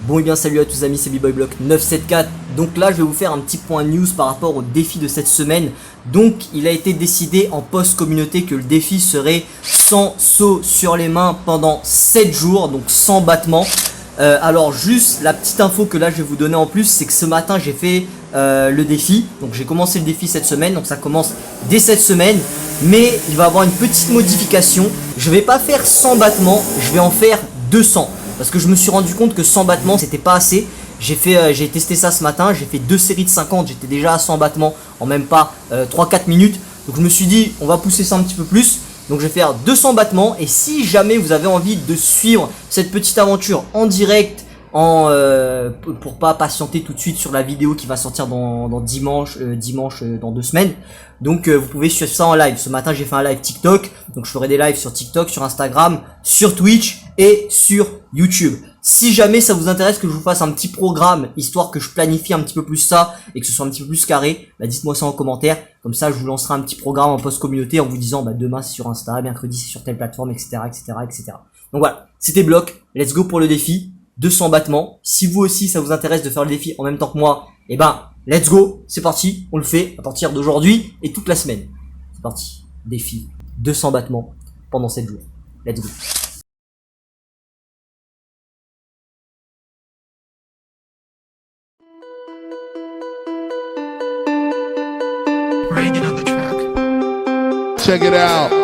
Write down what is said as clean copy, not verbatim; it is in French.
Bon et bien salut à tous amis, c'est BboyBlock 974. Donc là je vais vous faire un petit point news par rapport au défi de cette semaine. Donc il a été décidé en post communauté que le défi serait 100 sauts sur les mains pendant 7 jours, donc 100 battements. Alors juste la petite info que là je vais vous donner en plus, c'est que ce matin j'ai fait le défi. Donc j'ai commencé le défi cette semaine, donc ça commence dès cette semaine. Mais il va y avoir une petite modification. Je vais pas faire 100 battements, je vais en faire 200. Parce que je me suis rendu compte que 100 battements c'était pas assez. J'ai testé ça ce matin, j'ai fait 2 séries de 50, j'étais déjà à 100 battements en même pas 3-4 minutes. Donc je me suis dit on va pousser ça un petit peu plus. Donc je vais faire 200 battements et si jamais vous avez envie de suivre cette petite aventure en direct, pour pas patienter tout de suite sur la vidéo qui va sortir dans dimanche dans 2 semaines. Donc vous pouvez suivre ça en live. Ce matin j'ai fait un live TikTok, donc je ferai des lives sur TikTok, sur Instagram, sur Twitch et sur YouTube. Si jamais ça vous intéresse que je vous fasse un petit programme, histoire que je planifie un petit peu plus ça et que ce soit un petit peu plus carré, bah dites-moi ça en commentaire. Comme ça je vous lancerai un petit programme en post communauté en vous disant bah demain c'est sur Insta, mercredi c'est sur telle plateforme, etc. etc. Donc voilà, c'était Block, let's go pour le défi. 200 battements. Si vous aussi ça vous intéresse de faire le défi en même temps que moi, et ben let's go, c'est parti, on le fait à partir d'aujourd'hui et toute la semaine. C'est parti, défi 200 battements pendant 7 jours. Let's go. Check it out.